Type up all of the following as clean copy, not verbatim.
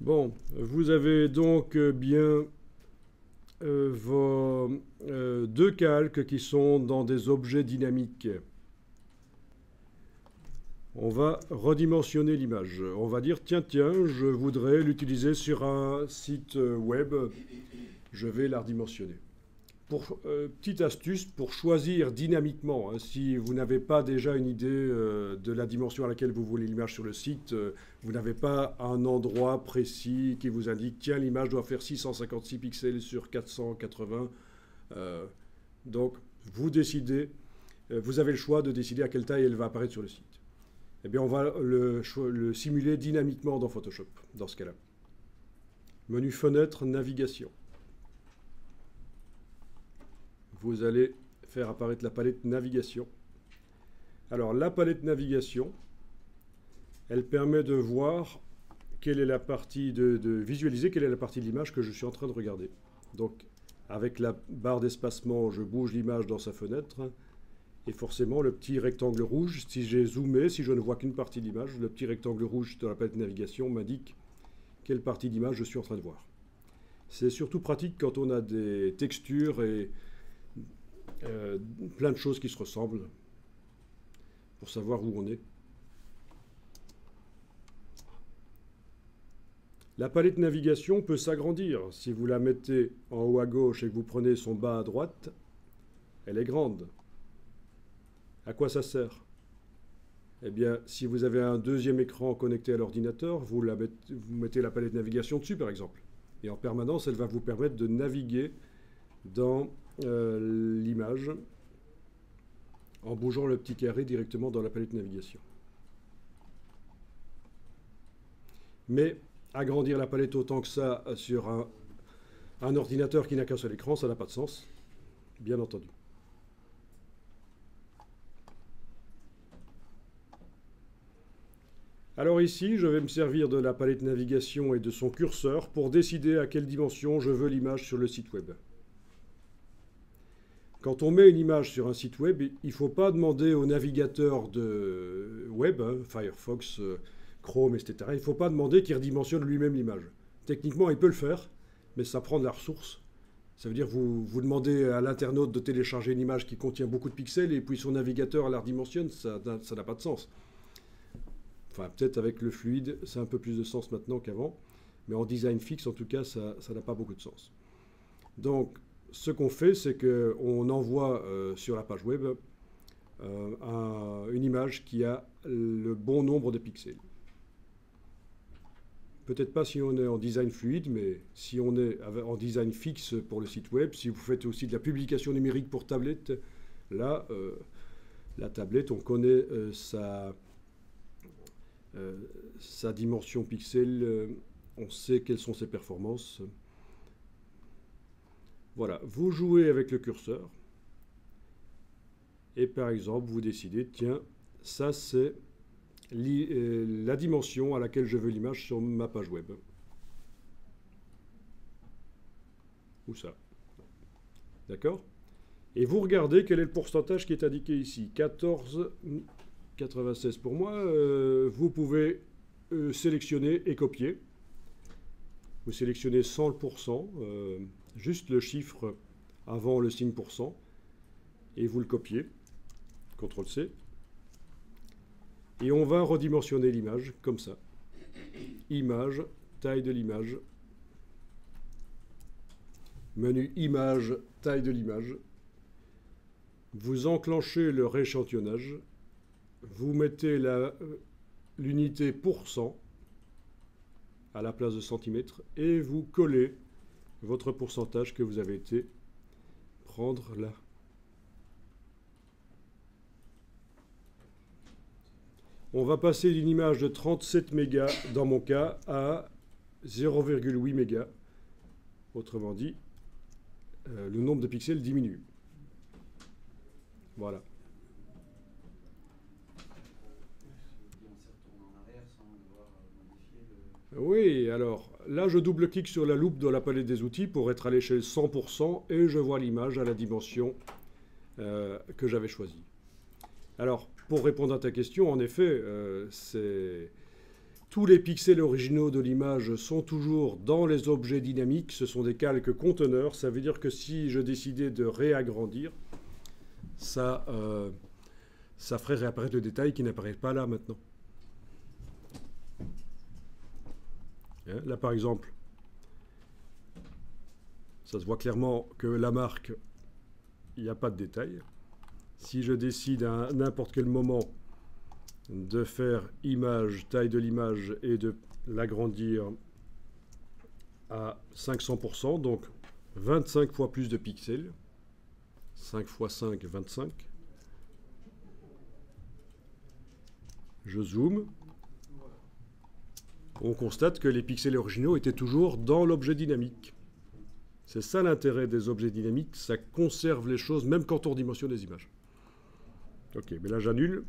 Bon, vous avez donc bien vos deux calques qui sont dans des objets dynamiques. On va redimensionner l'image. On va dire, tiens, je voudrais l'utiliser sur un site web. Je vais la redimensionner. Petite astuce pour choisir dynamiquement, hein, si vous n'avez pas déjà une idée de la dimension à laquelle vous voulez l'image sur le site, vous n'avez pas un endroit précis qui vous indique tiens, l'image doit faire 656 pixels sur 480. Donc vous décidez, vous avez le choix de décider à quelle taille elle va apparaître sur le site. Eh bien, on va le simuler dynamiquement dans Photoshop, dans ce cas-là. Menu fenêtre, navigation. Vous allez faire apparaître la palette navigation. Alors la palette navigation, elle permet de voir quelle est la partie, de visualiser quelle est la partie de l'image que je suis en train de regarder. Donc avec la barre d'espacement, je bouge l'image dans sa fenêtre. Et forcément, le petit rectangle rouge, si j'ai zoomé, si je ne vois qu'une partie de l'image, le petit rectangle rouge de la palette navigation m'indique quelle partie d'image je suis en train de voir. C'est surtout pratique quand on a des textures et plein de choses qui se ressemblent pour savoir où on est. La palette navigation peut s'agrandir. Si vous la mettez en haut à gauche et que vous prenez son bas à droite, elle est grande. À quoi ça sert? Eh bien, si vous avez un deuxième écran connecté à l'ordinateur, vous mettez la palette navigation dessus, par exemple. Et en permanence, elle va vous permettre de naviguer dans l'image en bougeant le petit carré directement dans la palette navigation. Mais agrandir la palette autant que ça sur un ordinateur qui n'a qu'un seul écran, ça n'a pas de sens, bien entendu. Alors ici, je vais me servir de la palette navigation et de son curseur pour décider à quelle dimension je veux l'image sur le site web. Quand on met une image sur un site web, il ne faut pas demander au navigateur de web, hein, Firefox, Chrome, etc., il ne faut pas demander qu'il redimensionne lui-même l'image. Techniquement, il peut le faire, mais ça prend de la ressource. Ça veut dire que vous demandez à l'internaute de télécharger une image qui contient beaucoup de pixels et puis son navigateur la redimensionne, ça n'a pas de sens. Enfin, peut-être avec le fluide, ça a un peu plus de sens maintenant qu'avant, mais en design fixe, en tout cas, ça n'a pas beaucoup de sens. Donc, ce qu'on fait, c'est qu'on envoie sur la page web une image qui a le bon nombre de pixels. Peut-être pas si on est en design fluide, mais si on est en design fixe pour le site web, si vous faites aussi de la publication numérique pour tablette, là, la tablette, on connaît sa dimension pixel, on sait quelles sont ses performances. Voilà, vous jouez avec le curseur et par exemple vous décidez, tiens, ça c'est la dimension à laquelle je veux l'image sur ma page web. Ou ça. D'accord? Et vous regardez quel est le pourcentage qui est indiqué ici. 14,96 pour moi. Vous pouvez sélectionner et copier. Vous sélectionnez 100%, juste le chiffre avant le signe %, et vous le copiez. CTRL-C. Et on va redimensionner l'image comme ça. Image, taille de l'image. Menu image, taille de l'image. Vous enclenchez le rééchantillonnage. Vous mettez l'unité % à la place de centimètres et vous collez votre pourcentage que vous avez été prendre là. On va passer d'une image de 37 mégas dans mon cas à 0,8 mégas. Autrement dit, le nombre de pixels diminue. Voilà. Oui, alors là je double-clique sur la loupe de la palette des outils pour être à l'échelle 100% et je vois l'image à la dimension que j'avais choisie. Alors, pour répondre à ta question, en effet, tous les pixels originaux de l'image sont toujours dans les objets dynamiques. Ce sont des calques conteneurs. Ça veut dire que si je décidais de réagrandir, ça ferait réapparaître le détail qui n'apparaît pas là maintenant. Là, par exemple, ça se voit clairement que la marque, il n'y a pas de détail. Si je décide à n'importe quel moment de faire image, taille de l'image et de l'agrandir à 500%, donc 25 fois plus de pixels, 5 fois 5, 25. Je zoome. On constate que les pixels originaux étaient toujours dans l'objet dynamique. C'est ça l'intérêt des objets dynamiques, ça conserve les choses même quand on redimensionne les images. Ok, mais là j'annule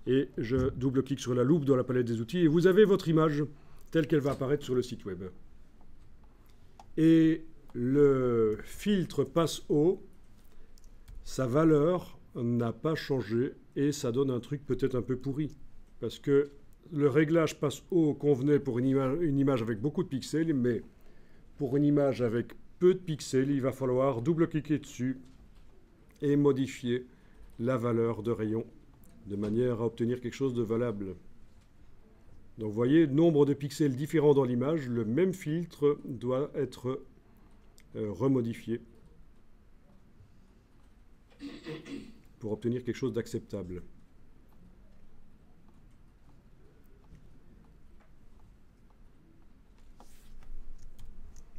et je double-clique sur la loupe dans la palette des outils et vous avez votre image telle qu'elle va apparaître sur le site web. Et le filtre passe haut, sa valeur n'a pas changé et ça donne un truc peut-être un peu pourri. Parce que le réglage passe haut convenait pour une image avec beaucoup de pixels, mais pour une image avec peu de pixels, il va falloir double-cliquer dessus et modifier la valeur de rayon de manière à obtenir quelque chose de valable. Donc vous voyez, nombre de pixels différents dans l'image, le même filtre doit être remodifié pour obtenir quelque chose d'acceptable.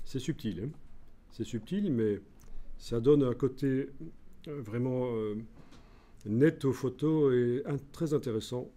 C'est subtil, hein. C'est subtil, mais ça donne un côté vraiment net aux photos et très intéressant.